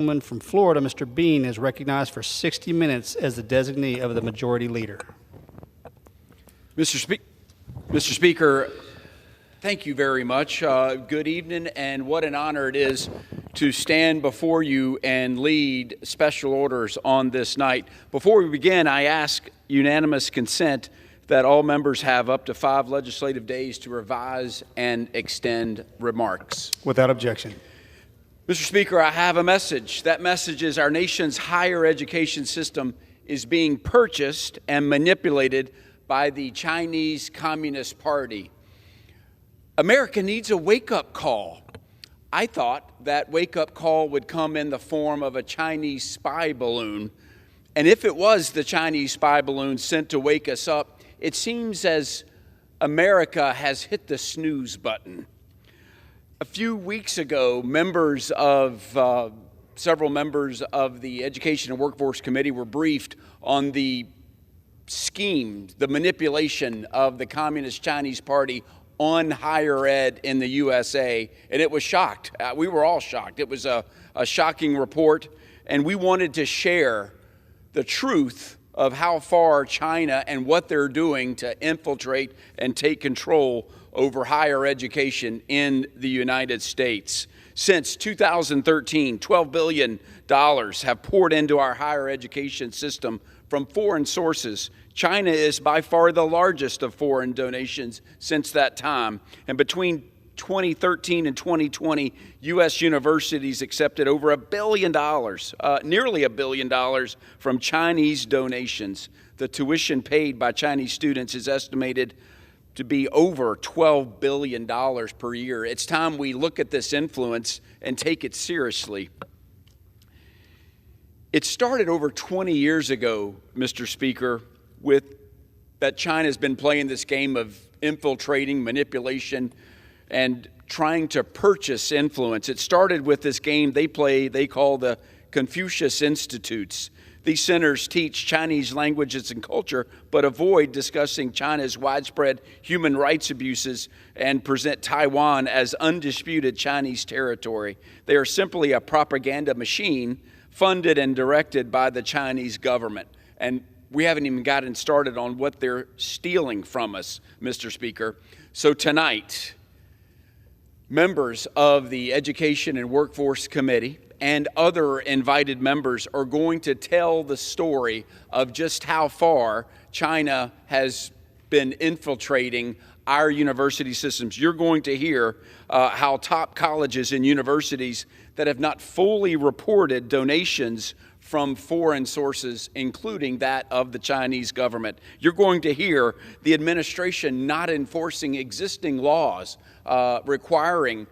gentleman from Florida, Mr. Bean, is recognized for 60 minutes as the designee of the majority leader. Mr. Speaker, thank you very much. Good evening, and what an honor it is to stand before you and lead special orders on this night. Before we begin, I ask unanimous consent that all members have up to 5 legislative days to revise and extend remarks. Without objection. Mr. Speaker, I have a message. That message is our nation's higher education system is being purchased and manipulated by the Chinese Communist Party. America needs a wake-up call. I thought that wake-up call would come in the form of a Chinese spy balloon. And if it was the Chinese spy balloon sent to wake us up, it seems as America has hit the snooze button. A few weeks ago, several members of the Education and Workforce Committee were briefed on the scheme, the manipulation of the Communist Chinese Party on higher ed in the USA, and it was shocked. We were all shocked. It was a shocking report, and we wanted to share the truth of how far China and what they're doing to infiltrate and take control over higher education in the United States. Since 2013, $12 billion have poured into our higher education system from foreign sources. China is by far the largest of foreign donations since that time. And between 2013 and 2020, U.S. universities accepted over $1 billion, nearly $1 billion from Chinese donations. The tuition paid by Chinese students is estimated to be over $12 billion per year. It's time we look at this influence and take it seriously. It started over 20 years ago, Mr. Speaker, with that China's been playing this game of infiltrating, manipulation, and trying to purchase influence. It started with this game they call the Confucius Institutes. These centers teach Chinese languages and culture, but avoid discussing China's widespread human rights abuses and present Taiwan as undisputed Chinese territory. They are simply a propaganda machine funded and directed by the Chinese government. And we haven't even gotten started on what they're stealing from us, Mr. Speaker. So tonight, members of the Education and Workforce Committee and other invited members are going to tell the story of just how far China has been infiltrating our university systems. You're going to hear how top colleges and universities that have not fully reported donations from foreign sources, including that of the Chinese government. You're going to hear the administration not enforcing existing laws requiring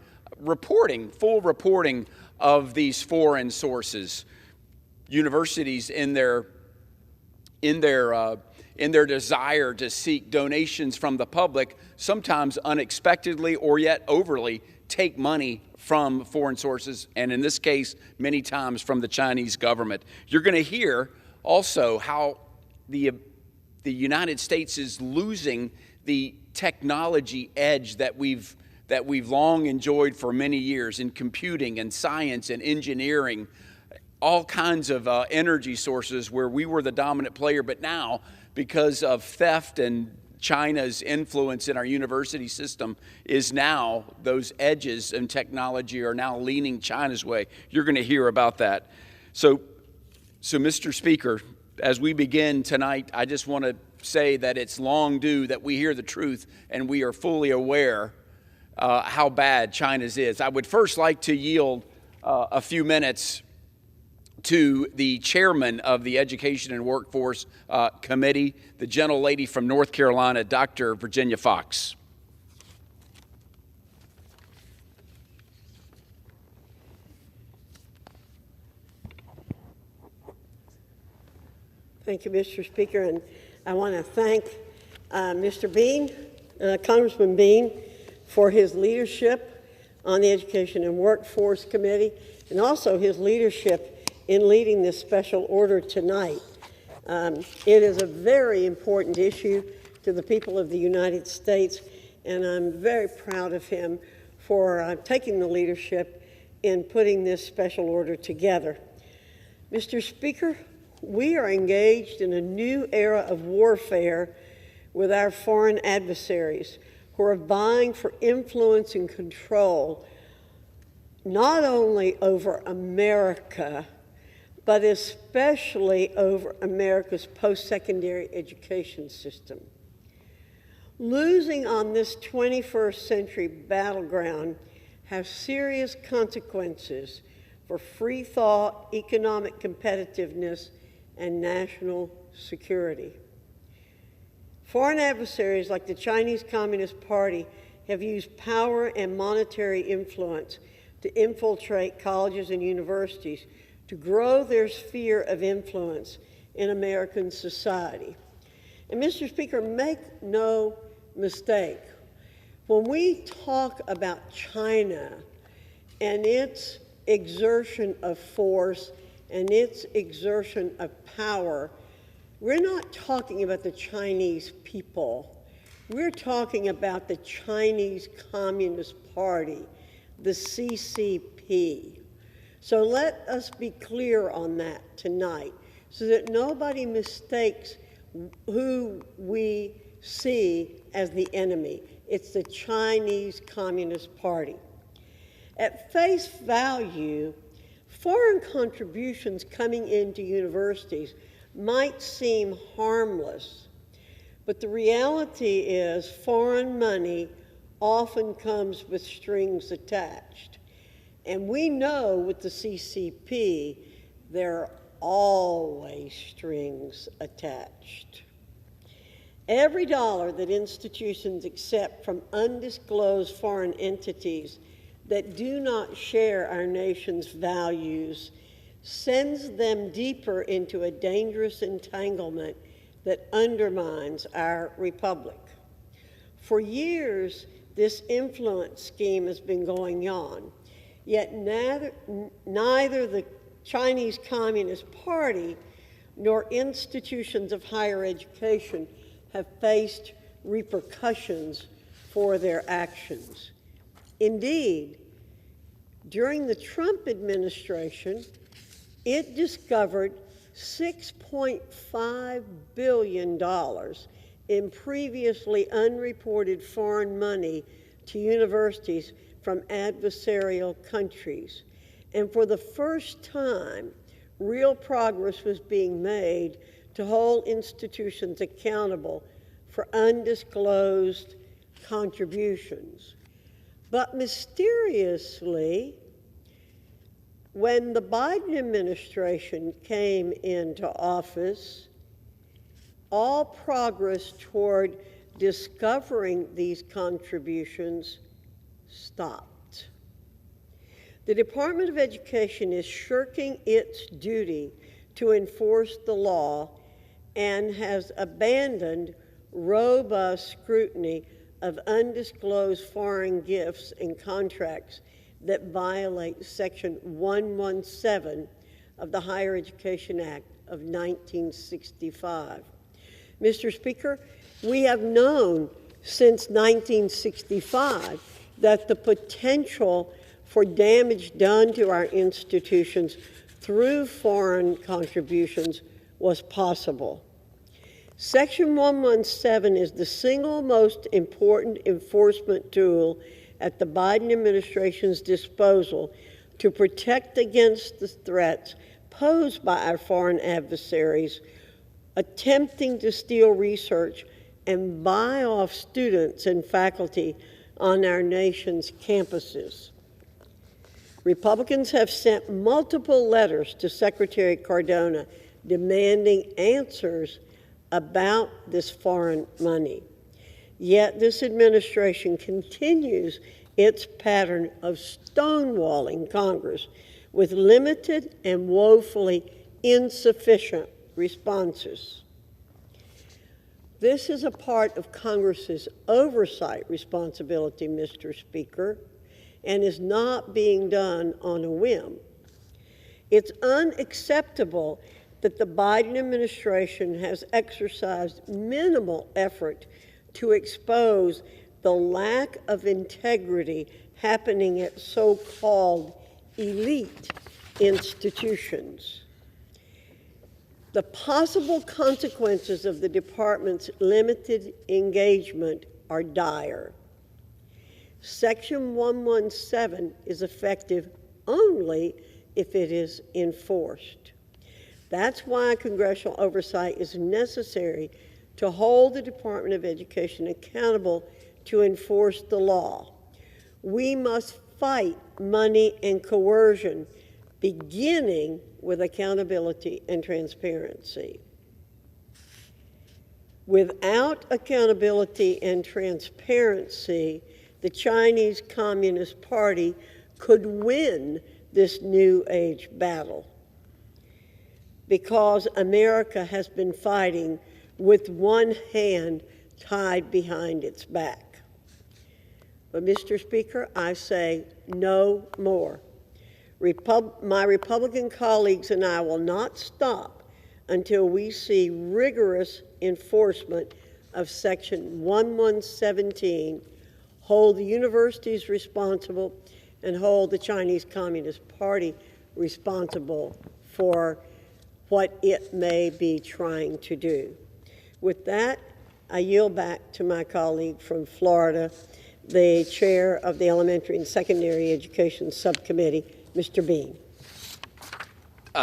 full reporting of these foreign sources. Universities in their desire to seek donations from the public, sometimes unexpectedly or yet overly, take money from foreign sources, and in this case, many times from the Chinese government. You're going to hear also how the United States is losing the technology edge that we've long enjoyed for many years in computing and science and engineering, all kinds of energy sources where we were the dominant player. But now, because of theft and China's influence in our university system, is now those edges in technology are now leaning China's way. You're going to hear about that. So Mr. Speaker, as we begin tonight, I just want to say that it's long due that we hear the truth and we are fully aware how bad China's is. I would first like to yield a few minutes to the chairman of the Education and Workforce Committee, the gentlelady from North Carolina, Dr. Virginia Fox. Thank you, Mr. Speaker, and I want to thank Mr. Bean, Congressman Bean, for his leadership on the Education and Workforce Committee, and also his leadership in leading this special order tonight. It is a very important issue to the people of the United States, and I'm very proud of him for taking the leadership in putting this special order together. Mr. Speaker, we are engaged in a new era of warfare with our foreign adversaries who are vying for influence and control not only over America, but especially over America's post-secondary education system. Losing on this 21st century battleground has serious consequences for free thought, economic competitiveness, and national security. Foreign adversaries like the Chinese Communist Party have used power and monetary influence to infiltrate colleges and universities to grow their sphere of influence in American society. And Mr. Speaker, make no mistake, when we talk about China and its exertion of force and its exertion of power, we're not talking about the Chinese people. We're talking about the Chinese Communist Party, the CCP. So let us be clear on that tonight so that nobody mistakes who we see as the enemy. It's the Chinese Communist Party. At face value, foreign contributions coming into universities might seem harmless, but the reality is foreign money often comes with strings attached. And we know with the CCP, there are always strings attached. Every dollar that institutions accept from undisclosed foreign entities that do not share our nation's values sends them deeper into a dangerous entanglement that undermines our republic. For years, this influence scheme has been going on, yet neither the Chinese Communist Party nor institutions of higher education have faced repercussions for their actions. Indeed, during the Trump administration, it discovered $6.5 billion in previously unreported foreign money to universities from adversarial countries. And for the first time, real progress was being made to hold institutions accountable for undisclosed contributions. But mysteriously, when the Biden administration came into office, all progress toward discovering these contributions stopped. The Department of Education is shirking its duty to enforce the law and has abandoned robust scrutiny of undisclosed foreign gifts and contracts that violate Section 117 of the Higher Education Act of 1965. Mr. Speaker, we have known since 1965 that the potential for damage done to our institutions through foreign contributions was possible. Section 117 is the single most important enforcement tool at the Biden administration's disposal to protect against the threats posed by our foreign adversaries attempting to steal research and buy off students and faculty on our nation's campuses. Republicans have sent multiple letters to Secretary Cardona demanding answers about this foreign money. Yet this administration continues its pattern of stonewalling Congress with limited and woefully insufficient responses. This is a part of Congress's oversight responsibility, Mr. Speaker, and is not being done on a whim. It's unacceptable that the Biden administration has exercised minimal effort to expose the lack of integrity happening at so-called elite institutions. The possible consequences of the department's limited engagement are dire. Section 117 is effective only if it is enforced. That's why congressional oversight is necessary to hold the Department of Education accountable to enforce the law. We must fight money and coercion, beginning with accountability and transparency. Without accountability and transparency, the Chinese Communist Party could win this New Age battle, because America has been fighting with one hand tied behind its back. But, Mr. Speaker, I say no more. My Republican colleagues and I will not stop until we see rigorous enforcement of Section 1117, hold the universities responsible, and hold the Chinese Communist Party responsible for what it may be trying to do. With that, I yield back to my colleague from Florida, the chair of the Elementary and Secondary Education Subcommittee, Mr. Bean.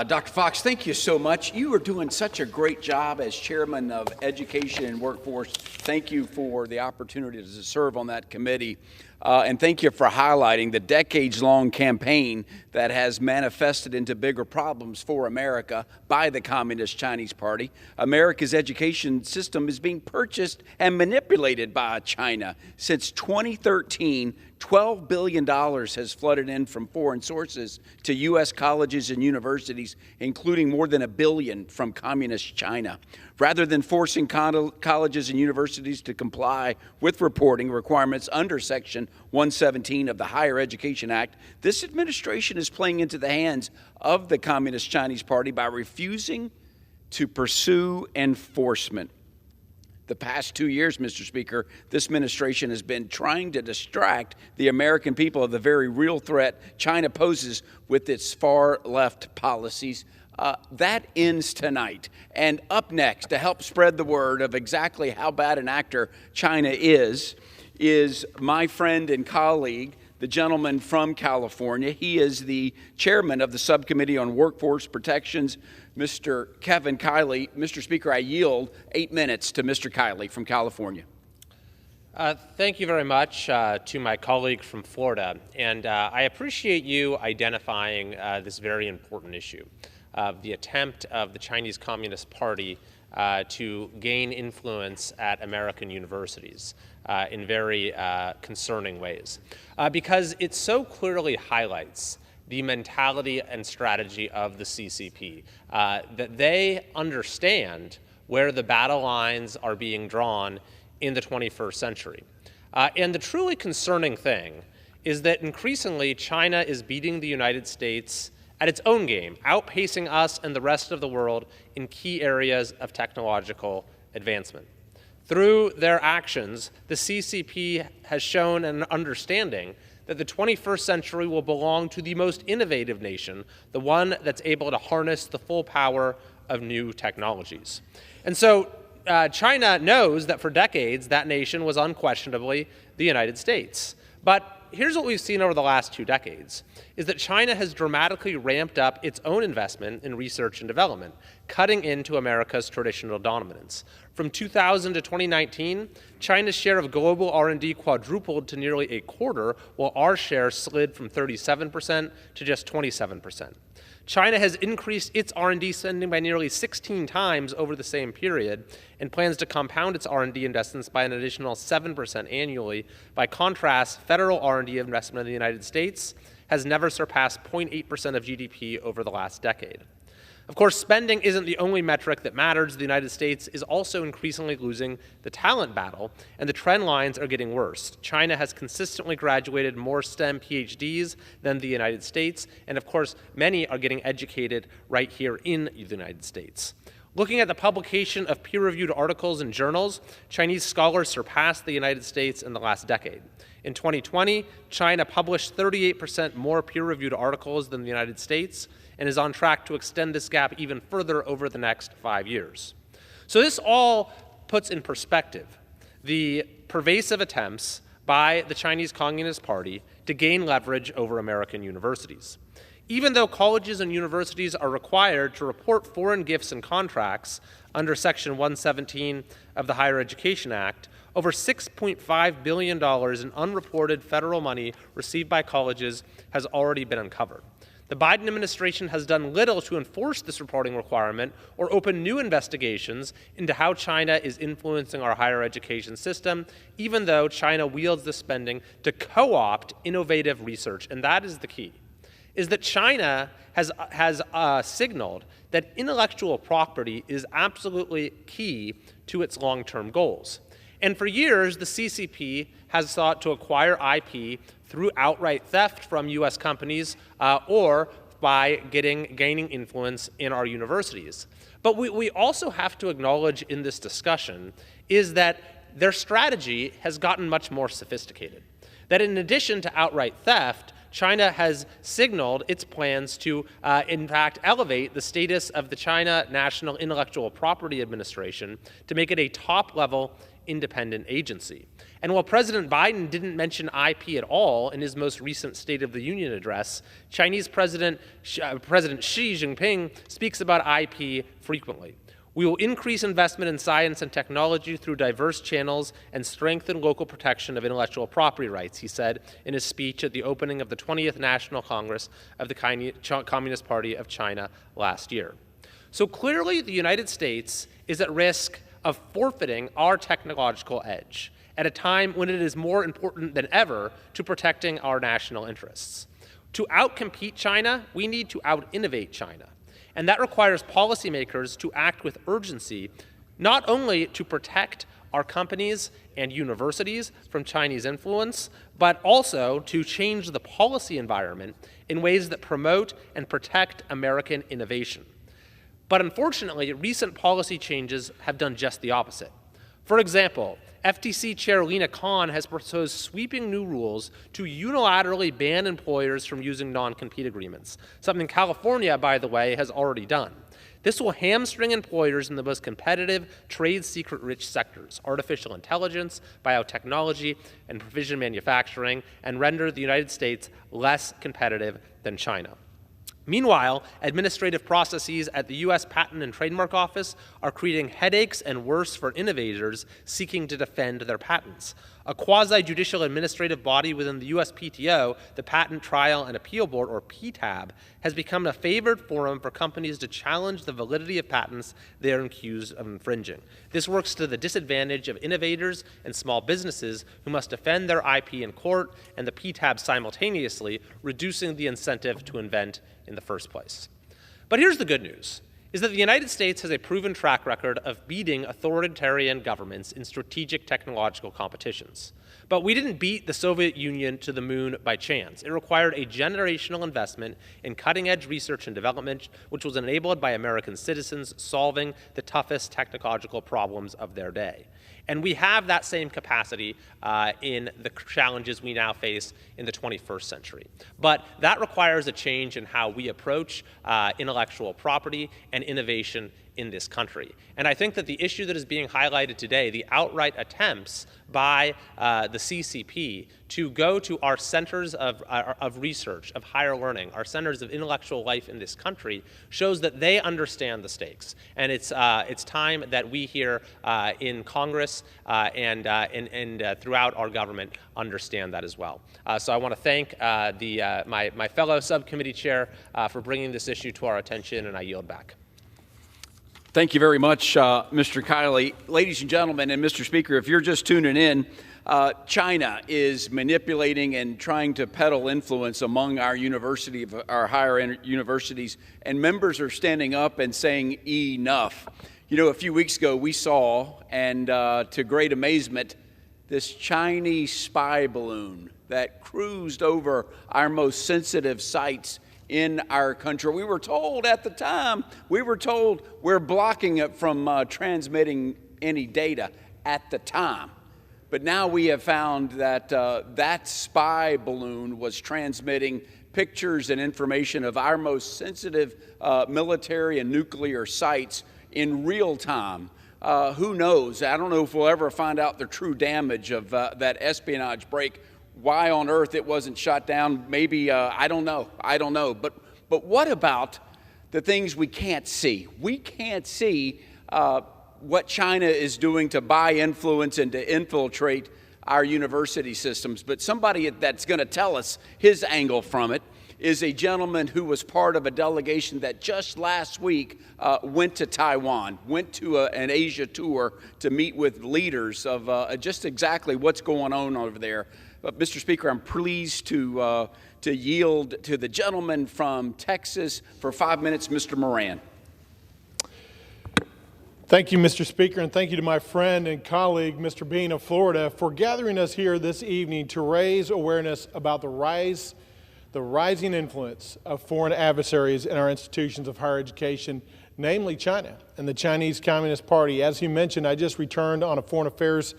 Dr. Fox, thank you so much. You are doing such a great job as chairman of Education and Workforce. Thank you for the opportunity to serve on that committee. And thank you for highlighting the decades-long campaign that has manifested into bigger problems for America by the Communist Chinese Party. America's education system is being purchased and manipulated by China. Since 2013, $12 billion has flooded in from foreign sources to U.S. colleges and universities, including more than $1 billion from Communist China. Rather than forcing colleges and universities to comply with reporting requirements under Section 117 of the Higher Education Act, this administration is playing into the hands of the Communist Chinese Party by refusing to pursue enforcement. The past 2 years, Mr. Speaker, this administration has been trying to distract the American people of the very real threat China poses with its far-left policies. That ends tonight. And up next, to help spread the word of exactly how bad an actor China is my friend and colleague, the gentleman from California. He is the chairman of the Subcommittee on Workforce Protections, Mr. Kevin Kiley. Mr. Speaker, I yield 8 minutes to Mr. Kiley from California. Thank you very much to my colleague from Florida. And I appreciate you identifying this very important issue of the attempt of the Chinese Communist Party to gain influence at American universities in very concerning ways, because it so clearly highlights the mentality and strategy of the CCP, that they understand where the battle lines are being drawn in the 21st century. And the truly concerning thing is that increasingly China is beating the United States at its own game, outpacing us and the rest of the world in key areas of technological advancement. Through their actions, the CCP has shown an understanding that the 21st century will belong to the most innovative nation, the one that's able to harness the full power of new technologies. And so China knows that for decades that nation was unquestionably the United States. But here's what we've seen over the last 2 decades, is that China has dramatically ramped up its own investment in research and development, cutting into America's traditional dominance. From 2000 to 2019, China's share of global R&D quadrupled to nearly a quarter, while our share slid from 37% to just 27%. China has increased its R&D spending by nearly 16 times over the same period and plans to compound its R&D investments by an additional 7% annually. By contrast, federal R&D investment in the United States has never surpassed 0.8% of GDP over the last decade. Of course, spending isn't the only metric that matters. The United States is also increasingly losing the talent battle, and the trend lines are getting worse. China has consistently graduated more STEM PhDs than the United States, and of course, many are getting educated right here in the United States. Looking at the publication of peer-reviewed articles in journals, Chinese scholars surpassed the United States in the last decade. In 2020, China published 38% more peer-reviewed articles than the United States and is on track to extend this gap even further over the next 5 years. So this all puts in perspective the pervasive attempts by the Chinese Communist Party to gain leverage over American universities. Even though colleges and universities are required to report foreign gifts and contracts under Section 117 of the Higher Education Act, over $6.5 billion in unreported federal money received by colleges has already been uncovered. The Biden administration has done little to enforce this reporting requirement or open new investigations into how China is influencing our higher education system, even though China wields the spending to co-opt innovative research. And that is the key, is that China has signaled that intellectual property is absolutely key to its long-term goals. And for years, the CCP has sought to acquire IP through outright theft from U.S. companies or by gaining influence in our universities. But we also have to acknowledge in this discussion is that their strategy has gotten much more sophisticated. That in addition to outright theft, China has signaled its plans to, in fact, elevate the status of the China National Intellectual Property Administration to make it a top-level independent agency. And while President Biden didn't mention IP at all in his most recent State of the Union address, Chinese President Xi Jinping speaks about IP frequently. We will increase investment in science and technology through diverse channels and strengthen local protection of intellectual property rights, he said in his speech at the opening of the 20th National Congress of the Communist Party of China last year. So clearly, the United States is at risk of forfeiting our technological edge at a time when it is more important than ever to protecting our national interests. To outcompete China, we need to out-innovate China. And that requires policymakers to act with urgency, not only to protect our companies and universities from Chinese influence, but also to change the policy environment in ways that promote and protect American innovation. But unfortunately, recent policy changes have done just the opposite. For example, FTC Chair Lina Khan has proposed sweeping new rules to unilaterally ban employers from using non-compete agreements, something California, by the way, has already done. This will hamstring employers in the most competitive, trade secret-rich sectors, artificial intelligence, biotechnology, and precision manufacturing, and render the United States less competitive than China. Meanwhile, administrative processes at the U.S. Patent and Trademark Office are creating headaches and worse for innovators seeking to defend their patents. A quasi-judicial administrative body within the USPTO, the Patent Trial and Appeal Board, or PTAB, has become a favored forum for companies to challenge the validity of patents they are accused of infringing. This works to the disadvantage of innovators and small businesses who must defend their IP in court, and the PTAB simultaneously reducing the incentive to invent in the first place. But here's the good news, is that the United States has a proven track record of beating authoritarian governments in strategic technological competitions. But we didn't beat the Soviet Union to the moon by chance. It required a generational investment in cutting-edge research and development, which was enabled by American citizens solving the toughest technological problems of their day. And we have that same capacity in the challenges we now face in the 21st century. But that requires a change in how we approach intellectual property and innovation in this country. And I think that the issue that is being highlighted today, the outright attempts by the CCP to go to our centers of research, of higher learning, our centers of intellectual life in this country, shows that they understand the stakes. And it's time that we here in Congress and throughout our government understand that as well. So I want to thank my fellow subcommittee chair for bringing this issue to our attention, and I yield back. Thank you very much, Mr. Kiley. Ladies and gentlemen, and Mr. Speaker, if you're just tuning in, China is manipulating and trying to peddle influence among our our higher universities, and members are standing up and saying enough. You know, a few weeks ago we saw, and to great amazement, this Chinese spy balloon that cruised over our most sensitive sites in our country. We were told at the time, we're blocking it from transmitting any data at the time. But now we have found that that spy balloon was transmitting pictures and information of our most sensitive military and nuclear sites in real time. Who knows? I don't know if we'll ever find out the true damage of that espionage break. Why on earth it wasn't shot down? Maybe, I don't know. But what about the things we can't see? We can't see what China is doing to buy influence and to infiltrate our university systems. But somebody that's going to tell us his angle from it is a gentleman who was part of a delegation that just last week went to Taiwan, went to an Asia tour to meet with leaders of just exactly what's going on over there. But Mr. Speaker, I'm pleased to yield to the gentleman from Texas for 5 minutes, Mr. Moran. Thank you, Mr. Speaker, and thank you to my friend and colleague, Mr. Bean of Florida, for gathering us here this evening to raise awareness about the rising influence of foreign adversaries in our institutions of higher education, namely China and the Chinese Communist Party. As you mentioned, I just returned on a foreign affairs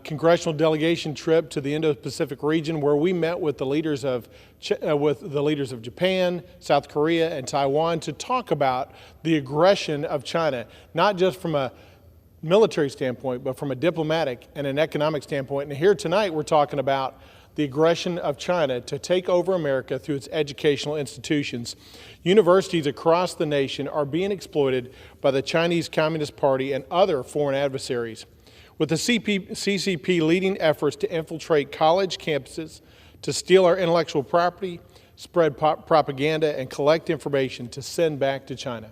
congressional delegation trip to the Indo-Pacific region, where we met with the leaders of Japan, South Korea, and Taiwan to talk about the aggression of China, not just from a military standpoint, but from a diplomatic and an economic standpoint. And here tonight, we're talking about the aggression of China to take over America through its educational institutions. Universities across the nation are being exploited by the Chinese Communist Party and other foreign adversaries, with the CCP leading efforts to infiltrate college campuses, to steal our intellectual property, spread propaganda, and collect information to send back to China.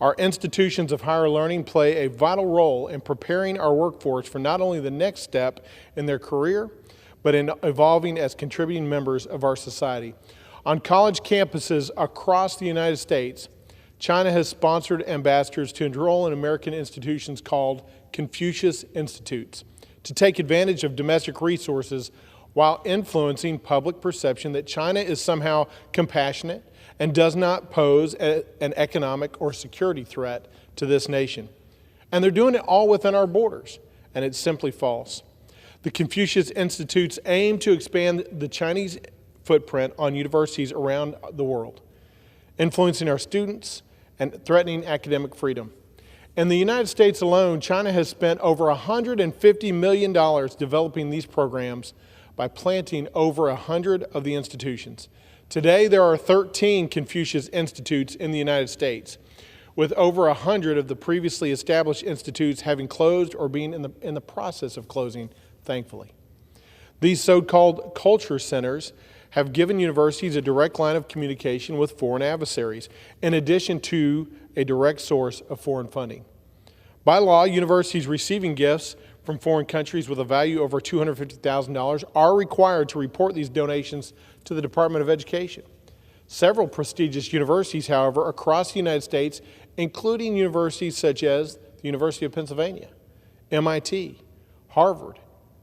Our institutions of higher learning play a vital role in preparing our workforce for not only the next step in their career, but in evolving as contributing members of our society. On college campuses across the United States, China has sponsored ambassadors to enroll in American institutions called Confucius Institutes to take advantage of domestic resources while influencing public perception that China is somehow compassionate and does not pose an economic or security threat to this nation. And they're doing it all within our borders, and it's simply false. The Confucius Institutes aim to expand the Chinese footprint on universities around the world, influencing our students and threatening academic freedom. In the United States alone, China has spent over $150 million developing these programs by planting over 100 of the institutions. Today, there are 13 Confucius Institutes in the United States, with over 100 of the previously established institutes having closed or being in the process of closing, thankfully. These so-called culture centers have given universities a direct line of communication with foreign adversaries, in addition to a direct source of foreign funding. By law, universities receiving gifts from foreign countries with a value over $250,000 are required to report these donations to the Department of Education. Several prestigious universities, however, across the United States, including universities such as the University of Pennsylvania, MIT, Harvard,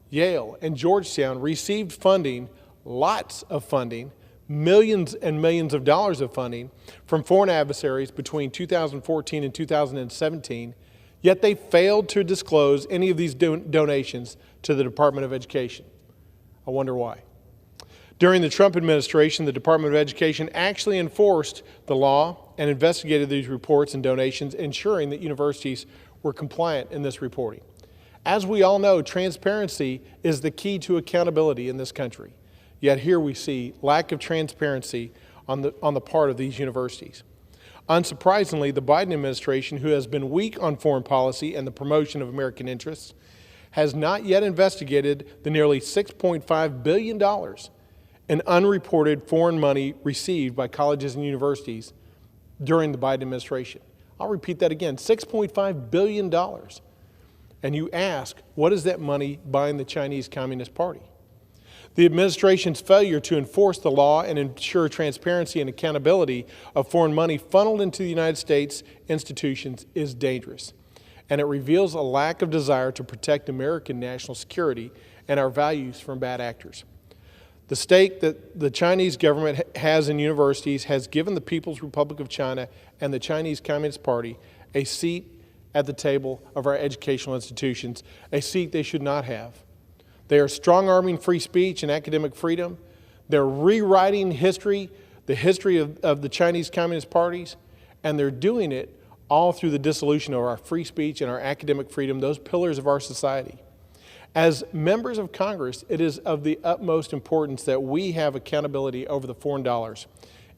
Yale, and Georgetown, received funding, lots of funding, millions and millions of dollars of funding from foreign adversaries between 2014 and 2017, yet they failed to disclose any of these donations to the Department of Education. I wonder why. During the Trump administration, the Department of Education actually enforced the law and investigated these reports and donations, ensuring that universities were compliant in this reporting. As we all know, transparency is the key to accountability in this country. Yet here we see lack of transparency on the part of these universities. Unsurprisingly, the Biden administration, who has been weak on foreign policy and the promotion of American interests, has not yet investigated the nearly $6.5 billion in unreported foreign money received by colleges and universities during the Biden administration. I'll repeat that again, $6.5 billion. And you ask, what is that money buying the Chinese Communist Party? The administration's failure to enforce the law and ensure transparency and accountability of foreign money funneled into the United States institutions is dangerous, and it reveals a lack of desire to protect American national security and our values from bad actors. The stake that the Chinese government has in universities has given the People's Republic of China and the Chinese Communist Party a seat at the table of our educational institutions, a seat they should not have. They are strong-arming free speech and academic freedom. They're rewriting history, the history of the Chinese Communist parties, and they're doing it all through the dissolution of our free speech and our academic freedom, those pillars of our society. As members of Congress, it is of the utmost importance that we have accountability over the foreign dollars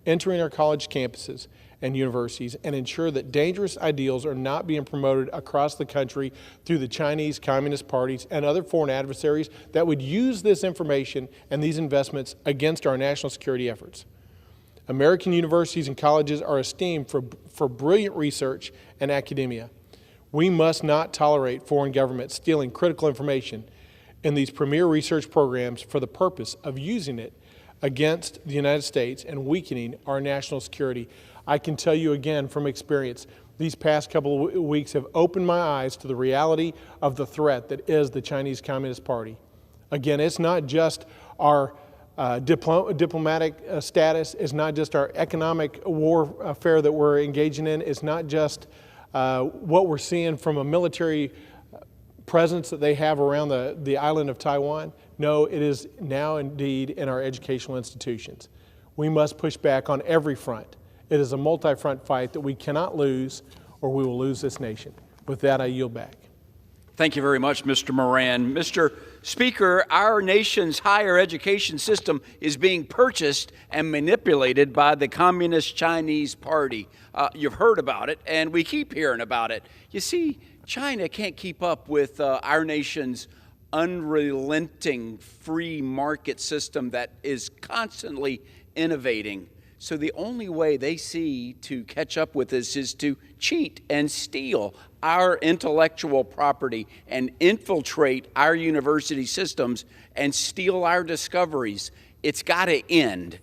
entering our college campuses and universities and ensure that dangerous ideals are not being promoted across the country through the Chinese Communist parties and other foreign adversaries that would use this information and these investments against our national security efforts. American universities and colleges are esteemed for brilliant research and academia. We must not tolerate foreign governments stealing critical information in these premier research programs for the purpose of using it against the United States and weakening our national security. I can tell you again from experience, these past couple of weeks have opened my eyes to the reality of the threat that is the Chinese Communist Party. Again, it's not just our diplomatic status, it's not just our economic warfare that we're engaging in, it's not just what we're seeing from a military presence that they have around the island of Taiwan. No, it is now indeed in our educational institutions. We must push back on every front. It is a multi-front fight that we cannot lose, or we will lose this nation. With that, I yield back. Thank you very much, Mr. Moran. Mr. Speaker, our nation's higher education system is being purchased and manipulated by the Communist Chinese Party. You've heard about it, and we keep hearing about it. You see, China can't keep up with our nation's unrelenting free market system that is constantly innovating. So the only way they see to catch up with us is to cheat and steal our intellectual property and infiltrate our university systems and steal our discoveries. It's got to end.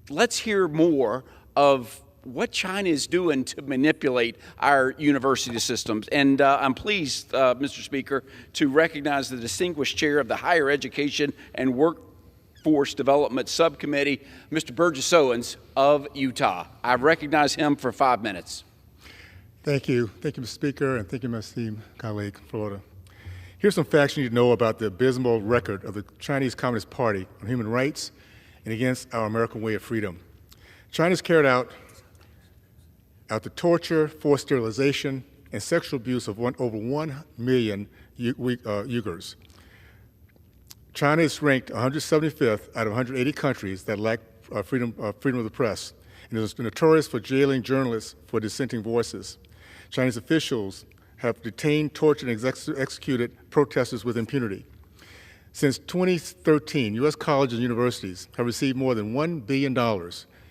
Let's hear more of what China is doing to manipulate our university systems. And I'm pleased, Mr. Speaker, to recognize the distinguished chair of the Higher Education and Workforce Development Subcommittee, Mr. Burgess Owens of Utah. I recognize him for 5 minutes. Thank you. Thank you, Mr. Speaker, and thank you, my esteemed colleague from Florida. Here's some facts you need to know about the abysmal record of the Chinese Communist Party on human rights and against our American way of freedom. China's carried out the torture, forced sterilization, and sexual abuse of over 1 million Uyghurs. China is ranked 175th out of 180 countries that lack freedom of the press, and is notorious for jailing journalists for dissenting voices. Chinese officials have detained, tortured, and executed protesters with impunity. Since 2013, U.S. colleges and universities have received more than $1 billion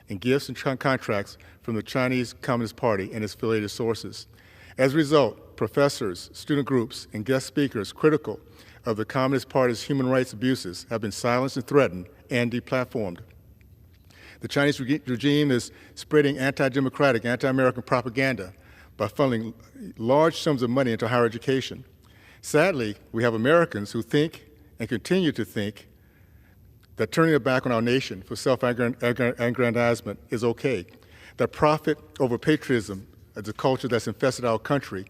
in gifts and contracts from the Chinese Communist Party and its affiliated sources. As a result, professors, student groups, and guest speakers critical of the Communist Party's human rights abuses have been silenced and threatened and deplatformed. The Chinese regime is spreading anti-democratic, anti-American propaganda by funneling large sums of money into higher education. Sadly, we have Americans who think and continue to think that turning their back on our nation for self-aggrandizement is okay, that profit over patriotism as a culture that's infested our country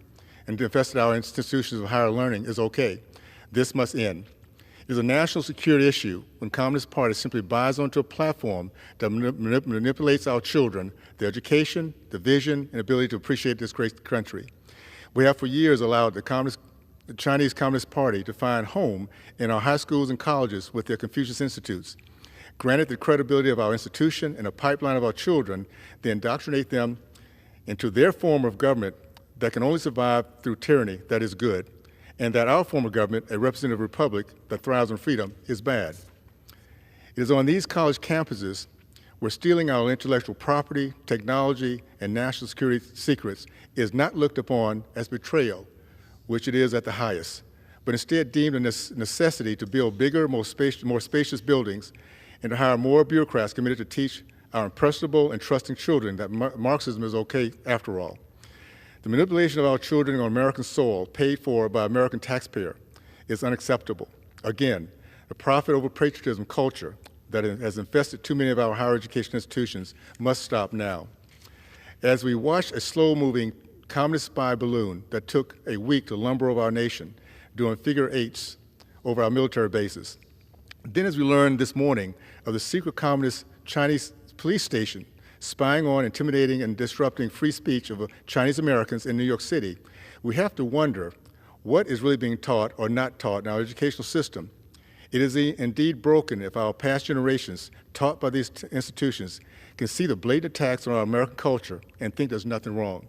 and infested our institutions of higher learning is okay. This must end. It is a national security issue when Communist Party simply buys onto a platform that manipulates our children, their education, the vision, and ability to appreciate this great country. We have for years allowed the Chinese Communist Party to find home in our high schools and colleges with their Confucius Institutes. Granted the credibility of our institution and a pipeline of our children, they indoctrinate them into their form of government that can only survive through tyranny that is good, and that our form of government, a representative republic that thrives on freedom, is bad. It is on these college campuses where stealing our intellectual property, technology, and national security secrets is not looked upon as betrayal, which it is at the highest, but instead deemed a necessity to build bigger, more spacious buildings and to hire more bureaucrats committed to teach our impressionable and trusting children that Marxism is okay after all. The manipulation of our children on American soil, paid for by American taxpayer, is unacceptable. Again, the profit over patriotism culture that has infested too many of our higher education institutions must stop now. As we watch a slow-moving communist spy balloon that took a week to lumber over our nation, doing figure eights over our military bases, then as we learned this morning of the secret communist Chinese police station spying on, intimidating, and disrupting free speech of Chinese Americans in New York City, we have to wonder what is really being taught or not taught in our educational system. It is indeed broken if our past generations, taught by these institutions, can see the blatant attacks on our American culture and think there's nothing wrong.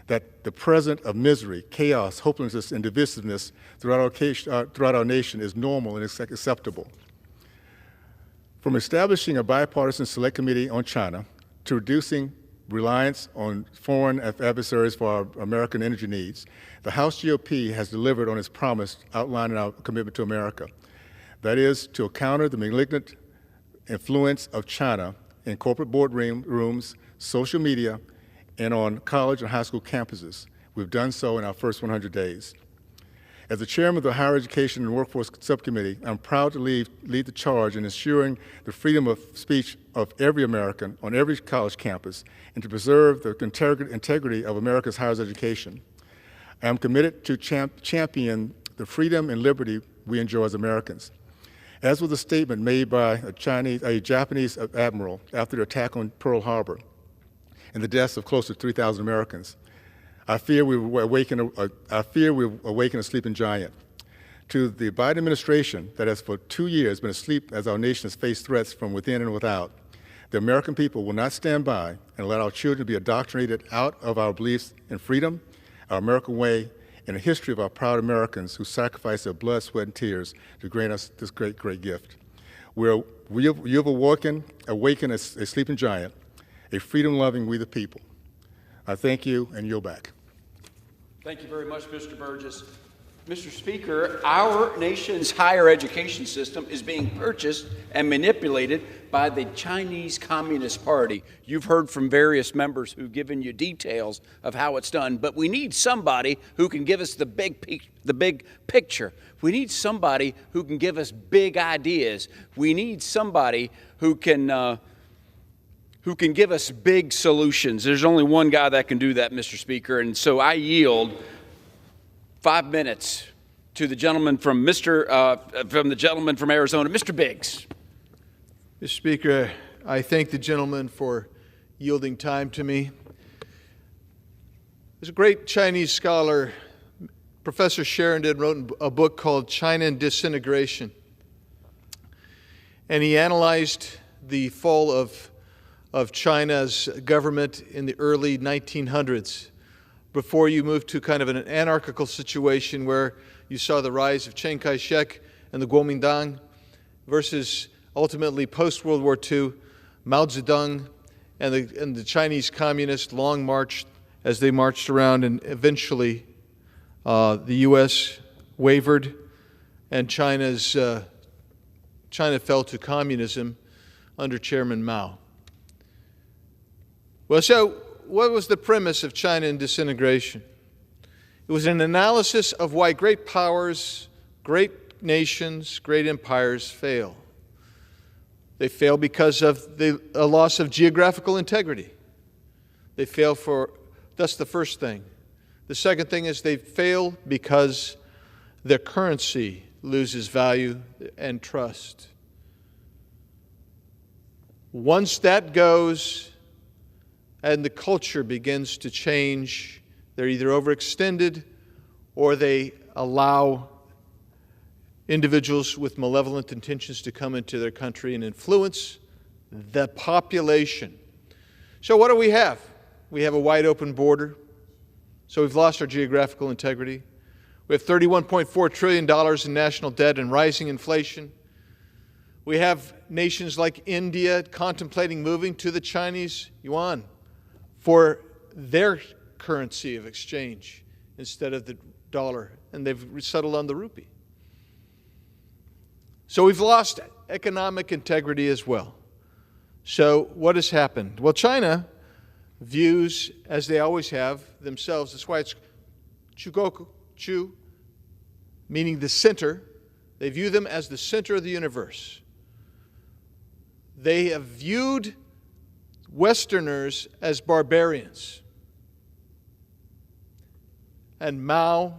That the present of misery, chaos, hopelessness, and divisiveness throughout our nation is normal and acceptable. From establishing a bipartisan select committee on China to reducing reliance on foreign adversaries for our American energy needs, the House GOP has delivered on its promise outlining our commitment to America. That is, to counter the malignant influence of China in corporate boardrooms, social media, and on college and high school campuses. We've done so in our first 100 days. As the chairman of the Higher Education and Workforce Subcommittee, I'm proud to lead the charge in ensuring the freedom of speech of every American on every college campus and to preserve the integrity of America's higher education. I am committed to champion the freedom and liberty we enjoy as Americans. As was a statement made by a Japanese admiral after the attack on Pearl Harbor and the deaths of close to 3,000 Americans, I fear we will awaken a sleeping giant. To the Biden administration that has for 2 years been asleep as our nation has faced threats from within and without, the American people will not stand by and let our children be indoctrinated out of our beliefs in freedom, our American way, and a history of our proud Americans who sacrificed their blood, sweat, and tears to grant us this great, great gift. You've awakened a sleeping giant, a freedom-loving we the people. I thank you and yield back. Thank you very much, Mr. Burgess. Mr. Speaker, our nation's higher education system is being purchased and manipulated by the Chinese Communist Party. You've heard from various members who've given you details of how it's done, but we need somebody who can give us the big picture. We need somebody who can give us big ideas. We need somebody who can give us big solutions. There's only one guy that can do that, Mr. Speaker, and so I yield 5 minutes to the gentleman from Arizona, Mr. Biggs. Mr. Speaker, I thank the gentleman for yielding time to me. There's a great Chinese scholar, Professor Sheridan, wrote a book called China and Disintegration. And he analyzed the fall of China's government in the early 1900s, before you moved to kind of an anarchical situation where you saw the rise of Chiang Kai-shek and the Kuomintang versus ultimately post-World War II, Mao Zedong and the Chinese communists long marched as they marched around, and eventually the U.S. wavered and China fell to communism under Chairman Mao. Well, so what was the premise of China and disintegration? It was an analysis of why great powers, great nations, great empires fail. They fail because of a loss of geographical integrity. They fail that's the first thing. The second thing is they fail because their currency loses value and trust. Once that goes, and the culture begins to change, they're either overextended or they allow individuals with malevolent intentions to come into their country and influence the population. So what do we have? We have a wide open border. So we've lost our geographical integrity. We have $31.4 trillion in national debt and rising inflation. We have nations like India contemplating moving to the Chinese yuan for their currency of exchange instead of the dollar, and they've settled on the rupee. So we've lost economic integrity as well. So what has happened? Well, China views, as they always have, themselves, that's why it's Chu, meaning the center. They view them as the center of the universe. They have viewed Westerners as barbarians. And Mao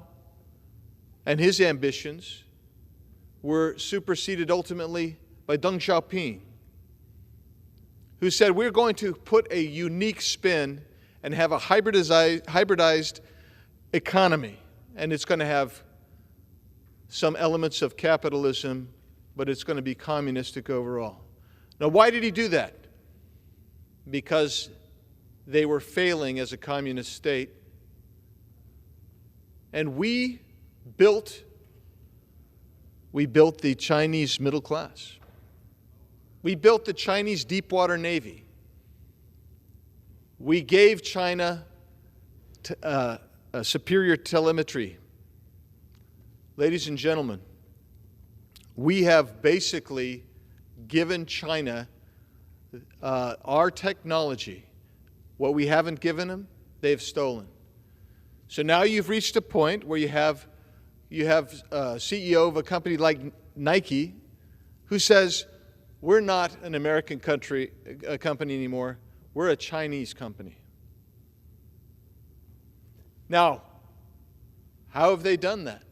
and his ambitions were superseded ultimately by Deng Xiaoping, who said, we're going to put a unique spin and have a hybridized economy. And it's going to have some elements of capitalism, but it's going to be communistic overall. Now, why did he do that? Because they were failing as a communist state. And we built the Chinese middle class. We built the Chinese deep-water navy. We gave China superior telemetry. Ladies and gentlemen, we have basically given China our technology. What we haven't given them, they've stolen. So now you've reached a point where you have a CEO of a company like Nike who says, we're not an American company anymore, we're a Chinese company. Now, how have they done that?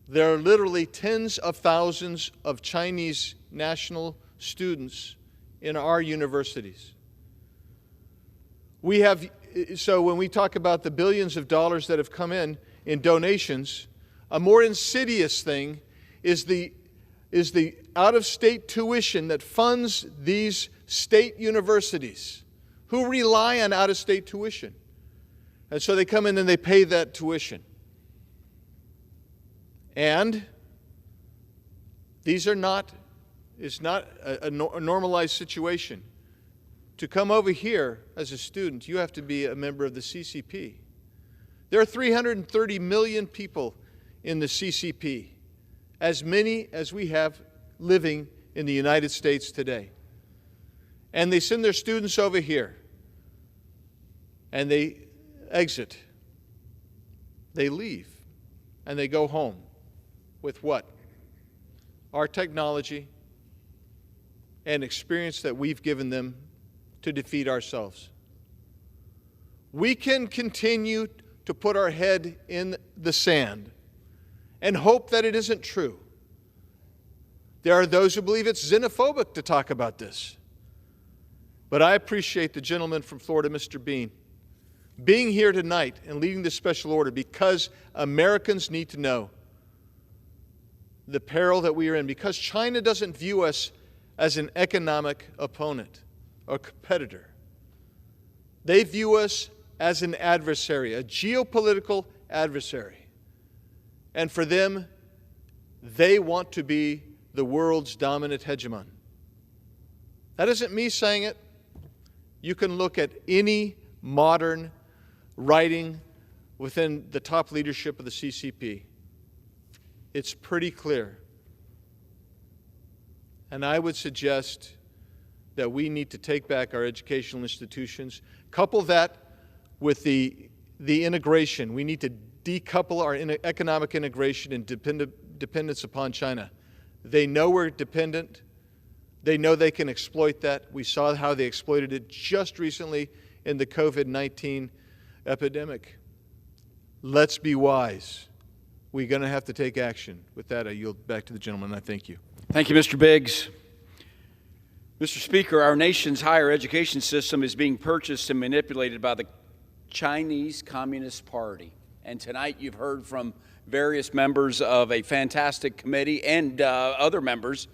There are literally tens of thousands of Chinese national students in our universities. So when we talk about the billions of dollars that have come in donations, a more insidious thing is the out-of-state tuition that funds these state universities who rely on out-of-state tuition. And so they come in and they pay that tuition. And it's not a normalized situation. To come over here as a student, you have to be a member of the CCP. There are 330 million people in the CCP, as many as we have living in the United States today. And they send their students over here, and they exit. They leave, and they go home with what? Our technology and experience that we've given them to defeat ourselves. We can continue to put our head in the sand and hope that it isn't true. There are those who believe it's xenophobic to talk about this. But I appreciate the gentleman from Florida, Mr. Bean, being here tonight and leading this special order because Americans need to know the peril that we are in, because China doesn't view us as an economic opponent or competitor. They view us as an adversary, a geopolitical adversary. And for them, they want to be the world's dominant hegemon. That isn't me saying it. You can look at any modern writing within the top leadership of the CCP. It's pretty clear. And I would suggest that we need to take back our educational institutions, couple that with the integration. We need to decouple our economic integration and dependence upon China. They know we're dependent. They know they can exploit that. We saw how they exploited it just recently in the COVID-19 epidemic. Let's be wise. We're going to have to take action. With that, I yield back to the gentleman, and I thank you. Thank you, Mr. Biggs. Mr. Speaker, our nation's higher education system is being purchased and manipulated by the Chinese Communist Party. And tonight you've heard from various members of a fantastic committee and other members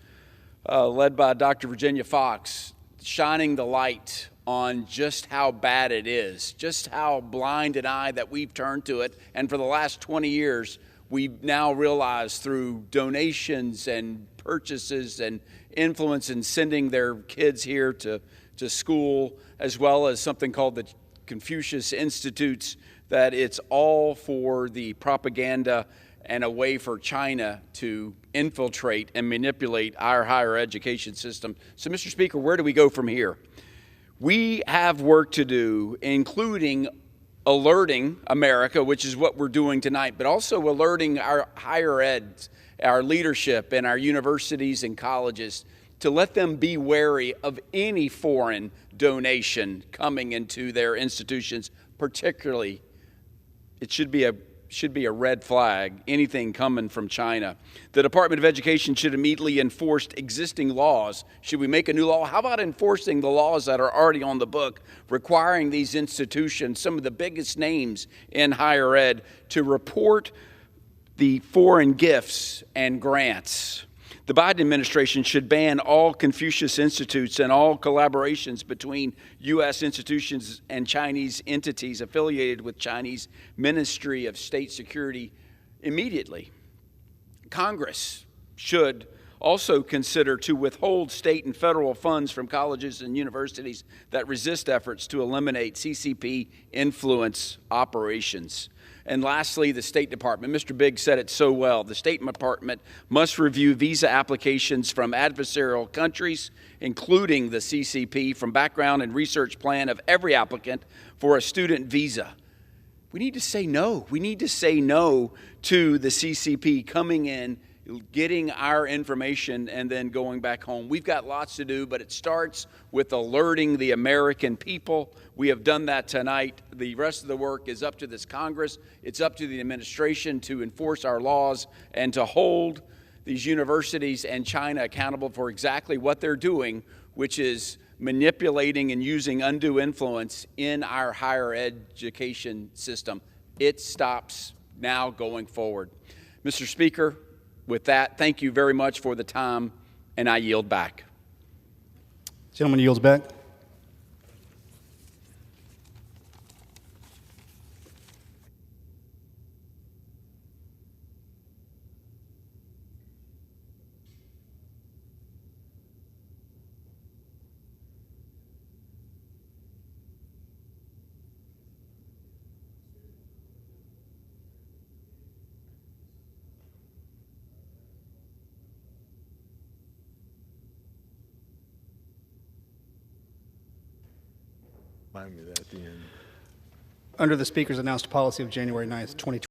led by Dr. Virginia Fox, shining the light on just how bad it is, just how blind an eye that we've turned to it. And for the last 20 years, we've now realized through donations and purchases and influence in sending their kids here to school, as well as something called the Confucius Institutes, that it's all for the propaganda and a way for China to infiltrate and manipulate our higher education system. So, Mr. Speaker, where do we go from here? We have work to do, including alerting America, which is what we're doing tonight, but also alerting our higher ed, our leadership, and our universities and colleges to let them be wary of any foreign donation coming into their institutions, particularly it should be a red flag, anything coming from China. The Department of Education should immediately enforce existing laws. Should we make a new law? How about enforcing the laws that are already on the book, requiring these institutions, some of the biggest names in higher ed, to report the foreign gifts and grants? The Biden administration should ban all Confucius Institutes and all collaborations between U.S. institutions and Chinese entities affiliated with Chinese Ministry of State Security immediately. Congress should also consider to withhold state and federal funds from colleges and universities that resist efforts to eliminate CCP influence operations. And lastly, the State Department. Mr. Biggs said it so well. The State Department must review visa applications from adversarial countries, including the CCP, from background and research plan of every applicant for a student visa. We need to say no. We need to say no to the CCP coming in, getting our information, and then going back home. We've got lots to do, but it starts with alerting the American people. We have done that tonight. The rest of the work is up to this Congress. It's up to the administration to enforce our laws and to hold these universities and China accountable for exactly what they're doing, which is manipulating and using undue influence in our higher education system. It stops now going forward. Mr. Speaker, with that, thank you very much for the time, and I yield back. Gentleman yields back. Remind me of that at the end. Under the Speaker's announced policy of January 9th, 2020.